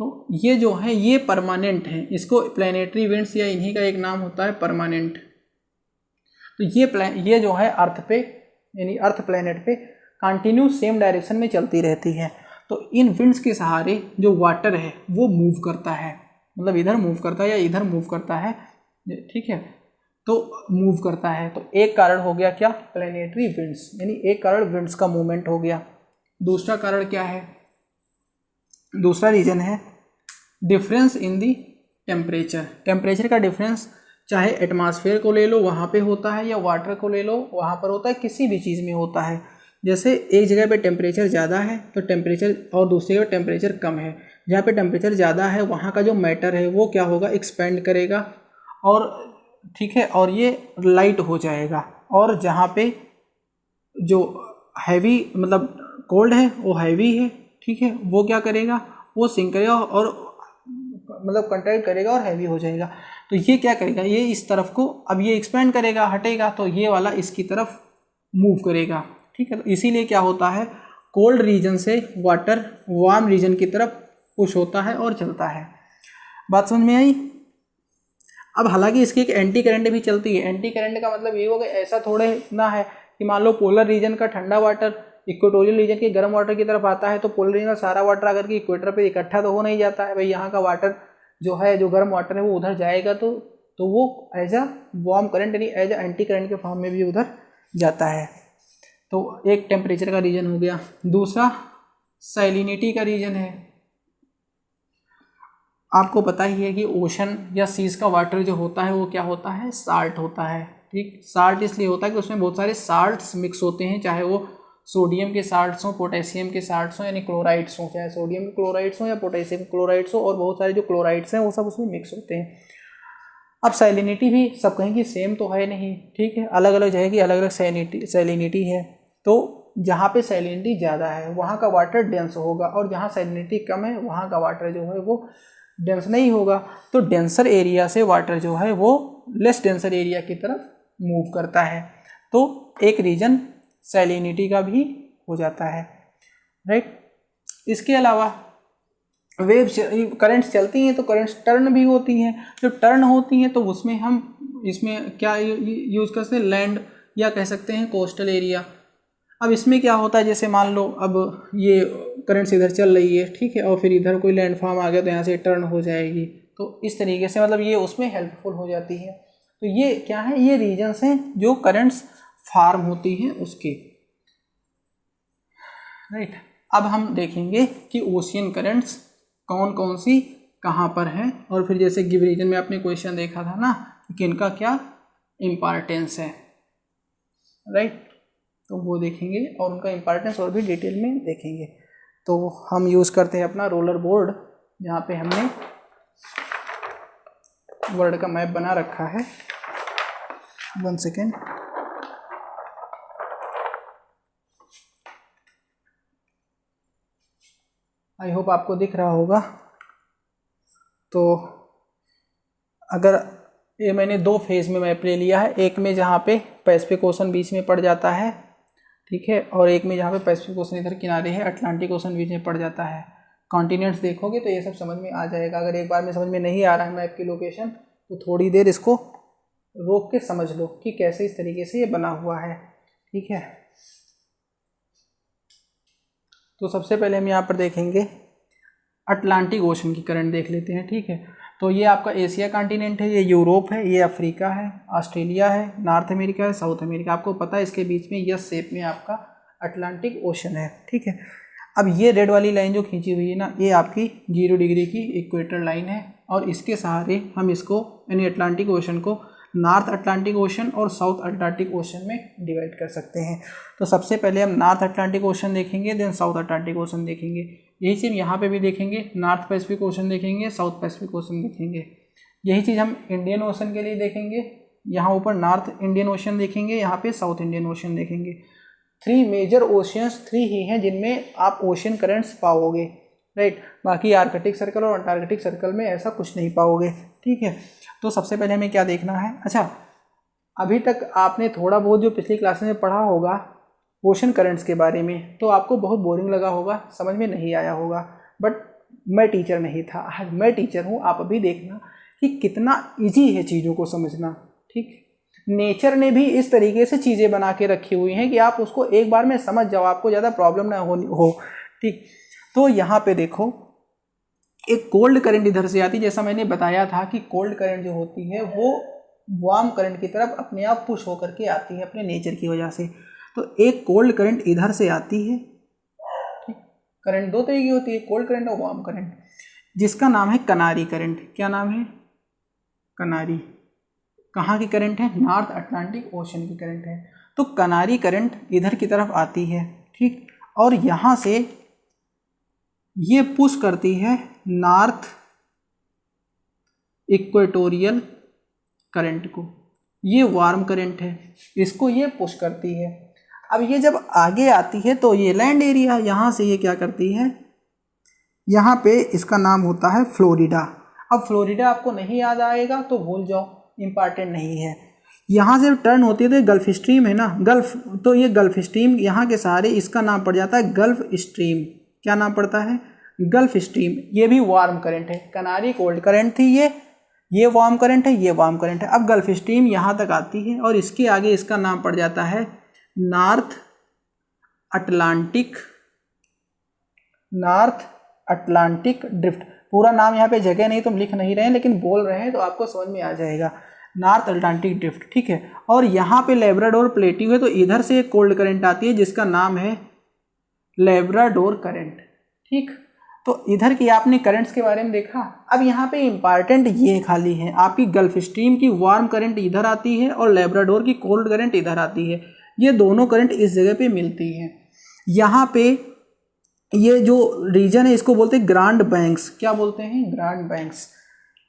तो ये जो है ये परमानेंट है, इसको प्लैनेटरी विंड्स या इन्हीं का एक नाम होता है परमानेंट। तो ये जो है अर्थ पे यानी अर्थ प्लैनेट पे कंटिन्यू सेम डायरेक्शन में चलती रहती है। तो इन विंड्स के सहारे जो वाटर है वो मूव करता है, मतलब इधर मूव करता है या इधर मूव करता है। ठीक है, तो मूव करता है। तो एक कारण हो गया क्या, प्लैनेटरी विंड्स, यानी एक कारण विंड्स का मूवमेंट हो गया। दूसरा कारण क्या है, दूसरा रीजन है difference in the temperature. Temperature का डिफरेंस चाहे एटमॉस्फेयर को ले लो वहाँ पे होता है, या वाटर को ले लो वहाँ पर होता है, किसी भी चीज़ में होता है। जैसे एक जगह पे टेम्परेचर ज़्यादा है तो टेम्परेचर, और दूसरी जगह टेम्परेचर कम है। जहाँ पे टेम्परेचर ज़्यादा है वहाँ का जो मैटर है वो क्या होगा, एक्सपेंड करेगा, और ठीक है, और ये लाइट हो जाएगा। और जहाँ पे जो हैवी मतलब कोल्ड है वो हैवी है, ठीक है, वो क्या करेगा, वो सिंक करेगा और मतलब कंट्रैक्ट करेगा और हैवी हो जाएगा। तो ये क्या करेगा, ये इस तरफ को, अब ये एक्सपेंड करेगा, हटेगा, तो ये वाला इसकी तरफ मूव करेगा। ठीक है, तो इसीलिए क्या होता है, कोल्ड रीजन से वाटर वार्म रीजन की तरफ पुश होता है और चलता है। बात समझ में आई? अब हालांकि इसकी एक एंटी करंट भी चलती है। एंटी करंट का मतलब ये होगा, ऐसा थोड़े ना है कि मान लो पोलर रीजन का ठंडा वाटर इक्वेटोरियल रीजन के गर्म वाटर की तरफ आता है, तो पोलर रीजन का सारा वाटर अगर कि इक्वेटर पे इकट्ठा तो हो नहीं जाता है। भाई यहाँ का वाटर जो है, जो गर्म वाटर है वो उधर जाएगा, तो वो एज अ वार्म करंट यानी एज अ एंटी करंट के फॉर्म में भी उधर जाता है। तो एक टेम्परेचर का रीजन हो गया। दूसरा सैलिनिटी का रीजन है। आपको पता ही है कि ओशन या सीज का वाटर जो होता है वो क्या होता है, साल्ट होता है। ठीक, साल्ट इसलिए होता है कि उसमें बहुत सारे साल्ट्स मिक्स होते हैं, चाहे वो सोडियम के साल्ट्स हों, पोटेशियम के साल्ट्स हों, यानी क्लोराइड्स हों, चाहे सोडियम क्लोराइड्स हों या पोटेशियम क्लोराइड्स हों, और बहुत सारे जो क्लोराइड्स हैं वो सब उसमें मिक्स होते हैं। अब सैलिनिटी भी सब कहेंगे सेम तो है नहीं, ठीक है, अलग अलग जगह की अलग अलग सैलिनिटी है। तो जहाँ पे सैलिनिटी ज़्यादा है वहाँ का वाटर डेंस होगा, और जहाँ सैलिनिटी कम है वहाँ का वाटर जो है वो डेंस नहीं होगा। तो डेंसर एरिया से वाटर जो है वो लेस डेंसर एरिया की तरफ मूव करता है, तो एक रीजन सैलिनिटी का भी हो जाता है, राइट। इसके अलावा वेव करंट्स चलती हैं तो करंट्स टर्न भी होती हैं। जब टर्न होती हैं तो उसमें हम इसमें क्या यूज़ करते हैं, लैंड या कह सकते हैं कोस्टल एरिया। अब इसमें क्या होता है, जैसे मान लो अब ये करंट्स इधर चल रही है, ठीक है, और फिर इधर कोई लैंडफॉर्म आ गया तो यहाँ से टर्न हो जाएगी, तो इस तरीके से मतलब ये उसमें हेल्पफुल हो जाती है। तो ये क्या है, ये रीजन्स हैं जो करंट्स फार्म होती हैं उसके, राइट। अब हम देखेंगे कि ओशियन करंट्स कौन कौन सी कहाँ पर हैं, और फिर जैसे गिव रीजन में आपने क्वेश्चन देखा था ना कि इनका क्या इम्पॉर्टेंस है, राइट, तो वो देखेंगे और उनका इम्पॉर्टेंस और भी डिटेल में देखेंगे। तो हम यूज़ करते हैं अपना रोलर बोर्ड, जहाँ पे हमने वर्ल्ड का मैप बना रखा है। 1 सेकेंड। आई होप आपको दिख रहा होगा। तो अगर ये मैंने 2 फेज़ में मैप ले लिया है, एक में जहाँ पे पैसिफिक ओशन बीच में पड़ जाता है, ठीक है, और एक में जहाँ पे पैसिफिक ओशन इधर किनारे है, अटलांटिक ओशन बीच में पड़ जाता है। कॉन्टिनेंट्स देखोगे तो ये सब समझ में आ जाएगा। अगर एक बार में समझ में नहीं आ रहा है मैप की लोकेशन तो थोड़ी देर इसको रोक के समझ लो कि कैसे इस तरीके से ये बना हुआ है, ठीक है। तो सबसे पहले हम यहाँ पर देखेंगे अटलांटिक ओशन की करंट देख लेते हैं, ठीक है। तो ये आपका एशिया कॉन्टिनेंट है, ये यूरोप है, ये अफ्रीका है, ऑस्ट्रेलिया है, नॉर्थ अमेरिका है, साउथ अमेरिका। आपको पता है इसके बीच में यस शेप में आपका अटलांटिक ओशन है, ठीक है। अब ये रेड वाली लाइन जो खींची हुई है ना, ये आपकी 0 डिग्री की इक्वेटर लाइन है, और इसके सहारे हम इसको यानी अटलांटिक ओशन को नॉर्थ अटलांटिक ओशन और साउथ अटलांटिक ओशन में डिवाइड कर सकते हैं। तो सबसे पहले हम नॉर्थ अटलांटिक ओशन देखेंगे, देन साउथ अटलांटिक ओशन देखेंगे। यही चीज़ यहाँ पे भी देखेंगे, नॉर्थ पैसिफिक ओशन देखेंगे, साउथ पैसिफिक ओशन देखेंगे। यही चीज़ हम इंडियन ओशन के लिए देखेंगे, यहाँ ऊपर नॉर्थ इंडियन ओशन देखेंगे, यहाँ पे साउथ इंडियन ओशन देखेंगे। 3 मेजर ओशियंस 3 ही हैं जिनमें आप ओशन करंट्स पाओगे, राइट। बाकी आर्कटिक सर्कल और अंटार्कटिक सर्कल में ऐसा कुछ नहीं पाओगे, ठीक है। तो सबसे पहले हमें क्या देखना है, अच्छा अभी तक आपने थोड़ा बहुत जो पिछली क्लास में पढ़ा होगा ओशन करंट्स के बारे में, तो आपको बहुत बोरिंग लगा होगा, समझ में नहीं आया होगा। बट मैं टीचर नहीं था, आज मैं टीचर हूँ। आप अभी देखना कि कितना इजी है चीज़ों को समझना, ठीक। नेचर ने भी इस तरीके से चीज़ें बना के रखी हुई हैं कि आप उसको एक बार में समझ जाओ, आपको ज़्यादा प्रॉब्लम ना हो, ठीक। तो यहाँ पे देखो एक कोल्ड करंट इधर से आती है, जैसा मैंने बताया था कि कोल्ड करंट जो होती है वो वार्म करंट की तरफ अपने आप पुश होकर के आती है अपने नेचर की वजह से। तो एक कोल्ड करंट इधर से आती है, ठीक। करंट 2 तरह की होती है, कोल्ड करंट और वार्म करंट, जिसका नाम है कनारी करंट। क्या नाम है? कनारी। कहाँ की करंट है? नॉर्थ अटलांटिक ओशन की करंट है। तो कनारी करंट इधर की तरफ आती है, ठीक, और यहाँ से ये पुश करती है नॉर्थ इक्वेटोरियल करंट को। ये वार्म करंट है, इसको ये पुश करती है। अब ये जब आगे आती है तो ये लैंड एरिया, यहाँ से ये क्या करती है, यहाँ पे इसका नाम होता है फ्लोरिडा। अब फ्लोरिडा आपको नहीं याद आएगा तो भूल जाओ, इम्पॉर्टेंट नहीं है। यहाँ से टर्न होती है तो गल्फ स्ट्रीम है ना, गल्फ, तो ये गल्फ स्ट्रीम यहाँ के सहारे इसका नाम पड़ जाता है गल्फ स्ट्रीम। क्या नाम पड़ता है? Gulf stream. ये भी वार्म करंट है। कनारी कोल्ड करंट थी, ये वार्म करंट है, ये वार्म करंट है। अब गल्फ स्ट्रीम यहाँ तक आती है और इसके आगे इसका नाम पड़ जाता है नॉर्थ अटलांटिक ड्रिफ्ट। पूरा नाम यहाँ पे जगह नहीं तो हम लिख नहीं रहे हैं, लेकिन बोल रहे हैं तो आपको समझ में आ जाएगा, नॉर्थ अटलांटिक ड्रिफ्ट, ठीक है। और यहाँ पे लेब्राडोर प्लेट्यू है, तो इधर से एक कोल्ड करंट आती है जिसका नाम है लेब्राडोर करंट, ठीक। तो इधर की आपने करंट्स के बारे में देखा। अब यहाँ पे इंपॉर्टेंट ये खाली है, आपकी गल्फ स्ट्रीम की वार्म करंट इधर आती है और लेब्राडोर की कोल्ड करंट इधर आती है। ये दोनों करंट इस जगह पे मिलती हैं। यहाँ पे ये जो रीजन है इसको बोलते हैं ग्रांड बैंक्स। क्या बोलते हैं? Grand banks.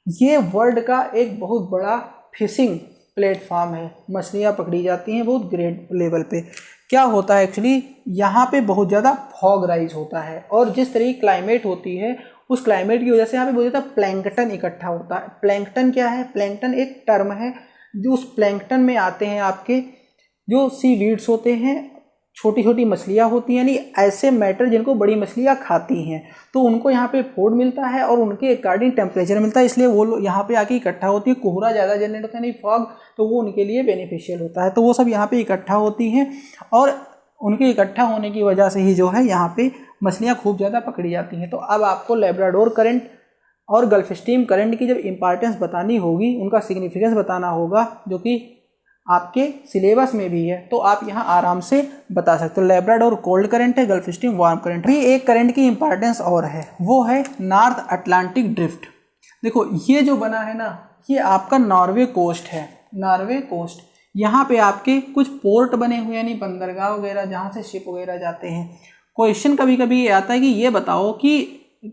ये वर्ल्ड का एक बहुत बड़ा फिशिंग प्लेटफॉर्म है, मछलियाँ पकड़ी जाती हैं बहुत ग्रेट लेवल पे। क्या होता है एक्चुअली, यहाँ पे बहुत ज़्यादा फॉग राइज होता है और जिस तरह की क्लाइमेट होती है उस क्लाइमेट की वजह से यहाँ पे बहुत ज़्यादा प्लैंकटन इकट्ठा होता है। प्लैंकटन क्या है? प्लैंकटन एक टर्म है जो उस प्लैंकटन में आते हैं आपके जो सी वीड्स होते हैं, छोटी छोटी मछलियाँ होती हैं, यानी ऐसे मैटर जिनको बड़ी मछलियाँ खाती हैं, तो उनको यहाँ पे फूड मिलता है और उनके अकॉर्डिंग टेम्परेचर मिलता है, इसलिए वो लोग यहाँ पे आके इकट्ठा होती है। कोहरा ज़्यादा जनरेट होता है, नहीं फॉग, तो वो उनके लिए बेनिफिशियल होता है। तो वो सब यहाँ पे इकट्ठा होती हैं और उनके इकट्ठा होने की वजह से ही जो है यहाँ पे मछलियाँ खूब ज़्यादा पकड़ी जाती हैं। तो अब आपको लेब्राडोर करंट और गल्फ स्ट्रीम करंट की जब इंपॉर्टेंस बतानी होगी, उनका सिग्निफिकेंस बताना होगा, जो कि आपके सिलेबस में भी है, तो आप यहाँ आराम से बता सकते हो। लेब्राडोर कोल्ड करंट है, गल्फ स्ट्रीम वार्म करंट। भी एक करंट की इंपॉर्टेंस और है, वो है नॉर्थ अटलांटिक ड्रिफ्ट। देखो ये जो बना है ना, ये आपका नॉर्वे कोस्ट है। नॉर्वे कोस्ट, यहाँ पे आपके कुछ पोर्ट बने हुए हैं, यानी बंदरगाह वगैरह जहाँ से शिप वगैरह जाते हैं। क्वेश्चन कभी कभी ये आता है कि ये बताओ कि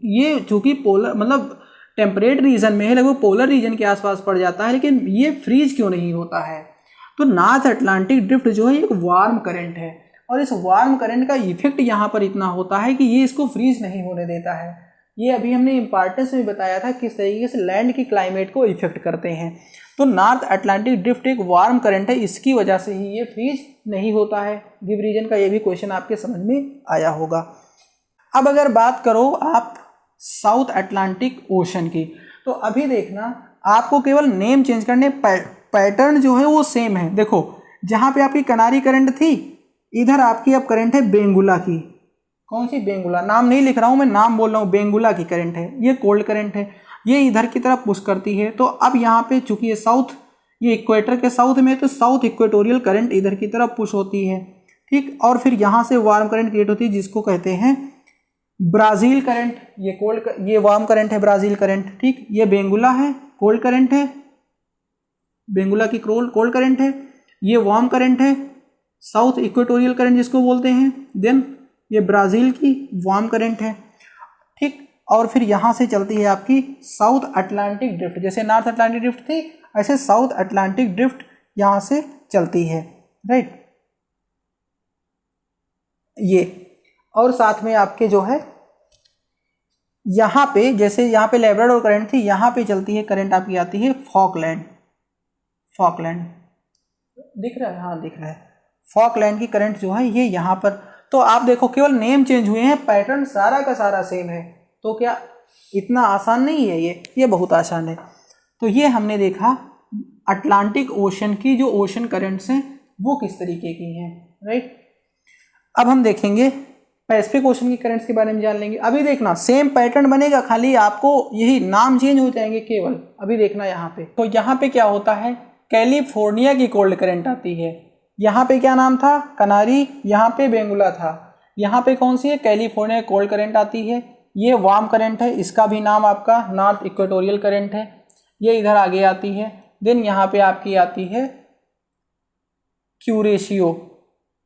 ये चूँकि पोलर मतलब टेम्परेट रीजन में है, लगभग पोलर रीजन के आसपास पड़ जाता है, लेकिन ये फ्रीज क्यों नहीं होता है? तो नॉर्थ अटलांटिक ड्रिफ्ट जो है एक वार्म करंट है और इस वार्म करंट का इफेक्ट यहाँ पर इतना होता है कि ये इसको फ्रीज नहीं होने देता है। ये अभी हमने इंपॉर्टेंस में बताया था किस तरीके से लैंड की क्लाइमेट को इफेक्ट करते हैं। तो नॉर्थ अटलांटिक ड्रिफ्ट एक वार्म करंट है, इसकी वजह से ही ये फ्रीज नहीं होता है। गिव रीजन का ये भी क्वेश्चन आपके समझ में आया होगा। अब अगर बात करो आप साउथ अटलांटिक ओशन की, तो अभी देखना आपको केवल नेम चेंज करने, पैटर्न जो है वो सेम है। देखो जहाँ पे आपकी कनारी करंट थी, इधर आपकी अब करंट है बेंगुला की। कौन सी? बेंगुला। नाम नहीं लिख रहा हूँ मैं, नाम बोल रहा हूँ। बेंगुला की करंट है, ये कोल्ड करंट है, ये इधर की तरफ पुश करती है। तो अब यहाँ पे चूंकि ये साउथ, ये इक्वेटर के साउथ में, तो साउथ इक्वेटोरियल करंट इधर की तरफ पुश होती है, ठीक। और फिर यहाँ से वार्म करंट क्रिएट होती है जिसको कहते हैं ब्राज़ील करंट। ये वार्म करंट है, ब्राज़ील करंट, ठीक। ये बेंगुला है, कोल्ड करंट है, बेंगुला की कोल्ड करंट है। ये वार्म करंट है, साउथ इक्वेटोरियल करंट जिसको बोलते हैं। देन ये ब्राज़ील की वार्म करंट है, ठीक। और फिर यहाँ से चलती है आपकी साउथ अटलांटिक ड्रिफ्ट। जैसे नॉर्थ अटलांटिक ड्रिफ्ट थी, ऐसे साउथ अटलांटिक ड्रिफ्ट यहाँ से चलती है, राइट। ये और साथ में आपके जो है यहाँ पे, जैसे यहाँ पे लेब्राडोर करंट थी, यहाँ पे चलती है करंट आपकी आती है फॉकलैंड। फॉकलैंड दिख रहा है? हाँ दिख रहा है। फॉकलैंड की करंट जो है ये यहाँ पर। तो आप देखो केवल नेम चेंज हुए हैं, पैटर्न सारा का सारा सेम है। तो क्या इतना आसान नहीं है? ये बहुत आसान है। तो ये हमने देखा अटलांटिक ओशन की जो ओशन करंट्स हैं वो किस तरीके की हैं, राइट। अब हम देखेंगे पैसिफिक ओशन की करंट्स के बारे में जान लेंगे। अभी देखना सेम पैटर्न बनेगा, खाली आपको यही नाम चेंज हो जाएंगे केवल। अभी देखना यहाँ पे, तो यहाँ पे क्या होता है, कैलिफोर्निया की कोल्ड करंट आती है। यहाँ पे क्या नाम था? कनारी। यहाँ पे बेंगुला था। यहाँ पे कौन सी है? कैलिफोर्निया कोल्ड करंट आती है। ये वार्म करंट है, इसका भी नाम आपका नॉर्थ इक्वेटोरियल करंट है। ये इधर आगे आती है। देन यहाँ पे आपकी आती है क्यूरेशियो,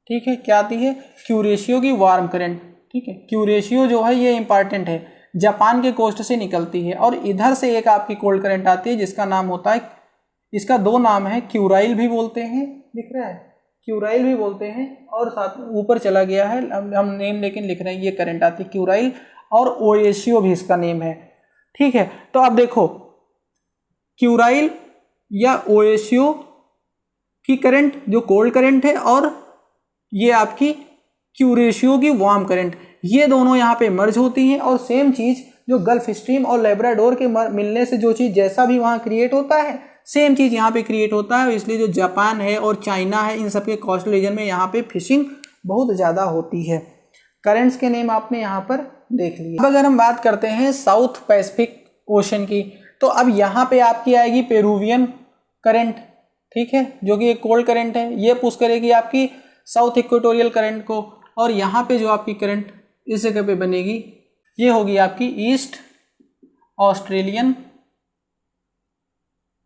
ठीक है। क्या आती है? क्यूरेशियो की वार्म करंट, ठीक है। क्यूरेशियो जो है ये इंपॉर्टेंट है, जापान के कोस्ट से निकलती है। और इधर से एक आपकी कोल्ड करंट आती है जिसका नाम होता है, इसका दो नाम है, क्यूराइल भी बोलते हैं, दिख रहा है, क्यूराइल भी बोलते हैं, और साथ ऊपर चला गया है, हम नेम लेकिन लिख रहे हैं, ये करंट आती है क्यूराइल, और ओएशियो भी इसका नेम है, ठीक है। तो अब देखो क्यूराइल या ओएशियो की करंट जो कोल्ड करंट है, और ये आपकी क्यूरेशियो की वार्म करंट, ये दोनों यहाँ पे मर्ज होती हैं। और सेम चीज़ जो गल्फ स्ट्रीम और लेब्राडोर के मिलने से जो चीज़ जैसा भी वहाँ क्रिएट होता है, सेम चीज़ यहाँ पे क्रिएट होता है। इसलिए जो जापान है और चाइना है, इन सब के कोस्टल रीजन में यहाँ पे फिशिंग बहुत ज़्यादा होती है। करंट्स के नेम आपने यहाँ पर देख लिए। अब अगर हम बात करते हैं साउथ पैसिफिक ओशन की, तो अब यहाँ पे आपकी आएगी पेरुवियन करंट, ठीक है, जो कि एक कोल्ड करंट है। ये पुश करेगी आपकी साउथ इक्वेटोरियल करंट को। और यहाँ पे जो आपकी करंट इस जगह पे बनेगी, ये होगी आपकी ईस्ट ऑस्ट्रेलियन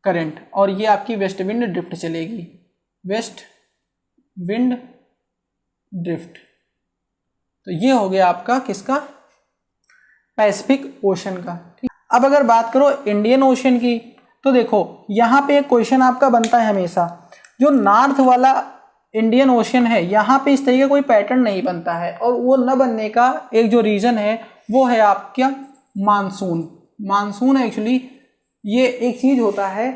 करंट, और ये आपकी वेस्ट विंड ड्रिफ्ट चलेगी, वेस्ट विंड ड्रिफ्ट, तो ये हो गया आपका किसका, पैसिफिक ओशन का। ठीक, अब अगर बात करो इंडियन ओशन की, तो देखो यहाँ पे एक क्वेश्चन आपका बनता है हमेशा, जो नॉर्थ वाला इंडियन ओशन है यहाँ पे इस तरीके का कोई पैटर्न नहीं बनता है, और वो न बनने का एक जो रीज़न है वो है आपका मानसून। मानसून एक्चुअली ये एक चीज़ होता है,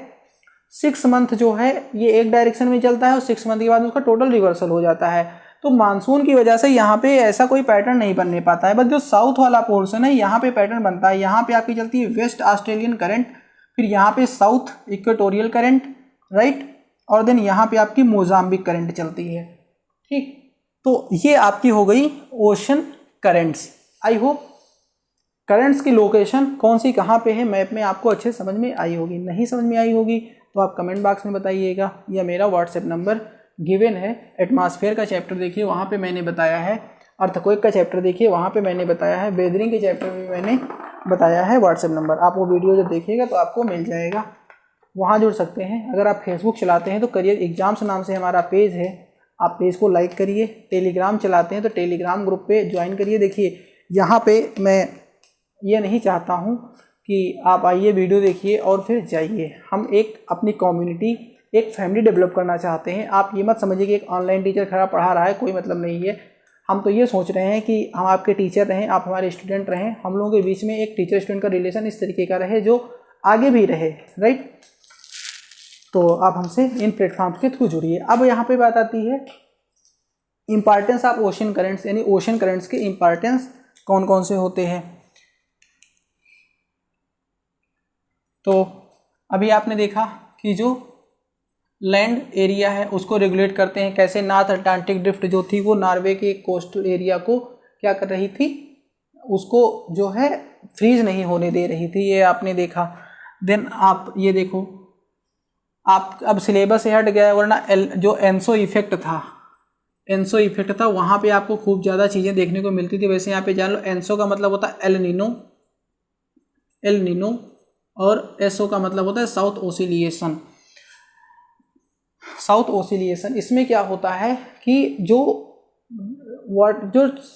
6 मंथ जो है ये एक डायरेक्शन में चलता है और 6 मंथ के बाद उसका टोटल रिवर्सल हो जाता है। तो मानसून की वजह से यहाँ पे ऐसा कोई पैटर्न नहीं बनने पाता है, बस जो साउथ वाला पोर्शन है यहाँ पे पैटर्न बनता है। यहाँ पे आपकी चलती है वेस्ट ऑस्ट्रेलियन करंट, फिर यहाँ पे साउथ इक्वेटोरियल करंट, राइट, और देन यहाँ पे आपकी मोजाम्बिक करंट चलती है। ठीक, तो ये आपकी हो गई ocean currents. I hope currents की लोकेशन कौन सी कहाँ पे है मैप में आपको अच्छे समझ में आई होगी। नहीं समझ में आई होगी तो आप कमेंट बॉक्स में बताइएगा, या मेरा व्हाट्सएप नंबर गिवन है। एटमॉस्फेयर का चैप्टर देखिए वहाँ पे मैंने बताया है, अर्थक्वेक का चैप्टर देखिए वहाँ पे मैंने बताया है, वेदरिंग के चैप्टर में मैंने बताया है। व्हाट्सएप नंबर आप वो वीडियो जब देखिएगा तो आपको मिल जाएगा, वहाँ जुड़ सकते हैं। अगर आप फेसबुक चलाते हैं तो करियर एग्जाम्स नाम से हमारा पेज है, आप पेज को लाइक करिए। टेलीग्राम चलाते हैं तो टेलीग्राम ग्रुप पे ज्वाइन करिए। देखिए यहाँ पे मैं ये नहीं चाहता हूँ कि आप आइए वीडियो देखिए और फिर जाइए, हम एक अपनी कम्युनिटी, एक फैमिली डेवलप करना चाहते हैं। आप ये मत समझिए कि एक ऑनलाइन टीचर खड़ा पढ़ा रहा है, कोई मतलब नहीं है। हम तो ये सोच रहे हैं कि हम आपके टीचर रहें, आप हमारे स्टूडेंट रहें, हम लोगों के बीच में एक टीचर स्टूडेंट का रिलेशन इस तरीके का रहे जो आगे भी रहे, राइट। तो आप हमसे इन प्लेटफॉर्म के थ्रू जुड़िए। अब यहाँ पे बात आती है इम्पॉर्टेंस ऑफ ओशन करंट्स, यानी ओशन करंट्स के इम्पॉर्टेंस कौन कौन से होते हैं। तो अभी आपने देखा कि जो लैंड एरिया है उसको रेगुलेट करते हैं कैसे, नॉर्थ अटलांटिक ड्रिफ्ट जो थी वो नॉर्वे के कोस्टल एरिया को क्या कर रही थी, उसको जो है फ्रीज नहीं होने दे रही थी, ये आपने देखा। देन आप ये देखो, आप अब सिलेबस से हट गया है, वरना जो एनसो इफेक्ट था, एनसो इफेक्ट था, वहाँ पे आपको खूब ज़्यादा चीज़ें देखने को मिलती थी। वैसे यहाँ पे जान लो, एनसो का मतलब होता है एल नीनो, और एसओ का मतलब होता है साउथ ओसिलिएशन। साउथ ओसिलिएशन इसमें क्या होता है कि जो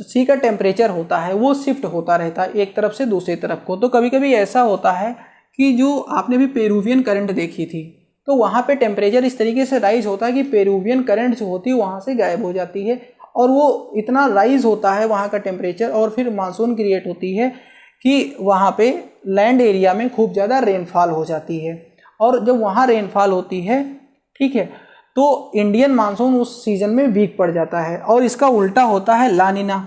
सी का टेम्परेचर होता है वो शिफ्ट होता रहता है एक तरफ से दूसरी तरफ को। तो कभी कभी ऐसा होता है कि जो आपने भी पेरूवियन करंट देखी थी, तो वहाँ पे टेम्परेचर इस तरीके से राइज होता है कि पेरूवियन करंट जो होती है वहाँ से गायब हो जाती है, और वो इतना राइज होता है वहाँ का टेम्परेचर, और फिर मानसून क्रिएट होती है कि वहाँ पे लैंड एरिया में खूब ज़्यादा रेनफॉल हो जाती है। और जब वहाँ रेनफॉल होती है, ठीक है, तो इंडियन मानसून उस सीजन में वीक पड़ जाता है, और इसका उल्टा होता है लानिना।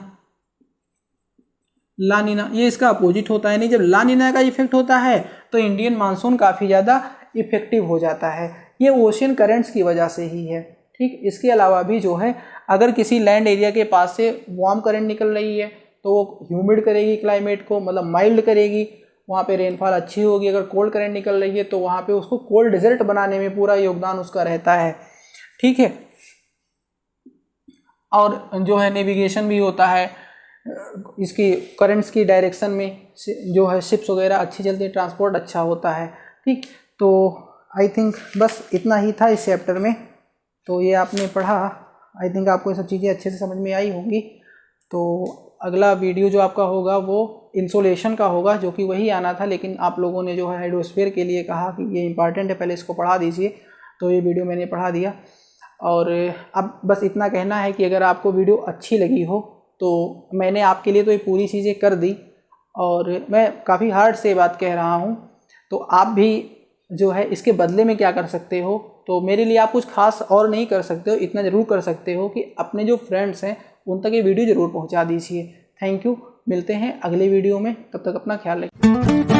लानिना ये इसका अपोजिट होता है। नहीं, जब लानिना का इफेक्ट होता है तो इंडियन मानसून काफ़ी ज़्यादा इफेक्टिव हो जाता है। ये ओशियन करंट्स की वजह से ही है। ठीक, इसके अलावा भी जो है, अगर किसी लैंड एरिया के पास से वार्म करंट निकल रही है तो वो ह्यूमिड करेगी क्लाइमेट को, मतलब माइल्ड करेगी, वहाँ पे रेनफॉल अच्छी होगी। अगर कोल्ड करंट निकल रही है तो वहाँ पे उसको कोल्ड डेजर्ट बनाने में पूरा योगदान उसका रहता है। ठीक है, और जो है नेविगेशन भी होता है, इसकी करंट्स की डायरेक्शन में जो है शिप्स वगैरह अच्छी चलती है, ट्रांसपोर्ट अच्छा होता है। ठीक, तो आई थिंक बस इतना ही था इस चैप्टर में। तो ये आपने पढ़ा, आई थिंक आपको ये सब चीज़ें अच्छे से समझ में आई होंगी। तो अगला वीडियो जो आपका होगा वो इंसोलेशन का होगा, जो कि वही आना था, लेकिन आप लोगों ने जो है हाइड्रोस्फीयर के लिए कहा कि ये इंपॉर्टेंट है, पहले इसको पढ़ा दीजिए, तो ये वीडियो मैंने पढ़ा दिया। और अब बस इतना कहना है कि अगर आपको वीडियो अच्छी लगी हो तो मैंने आपके लिए तो ये पूरी चीज़ें कर दी, और मैं काफ़ी हार्ड से बात कह रहा हूँ, तो आप भी जो है इसके बदले में क्या कर सकते हो, तो मेरे लिए आप कुछ खास और नहीं कर सकते हो, इतना ज़रूर कर सकते हो कि अपने जो फ्रेंड्स हैं उन तक ये वीडियो ज़रूर पहुंचा दीजिए। थैंक यू, मिलते हैं अगले वीडियो में, तब तक अपना ख्याल रखिए।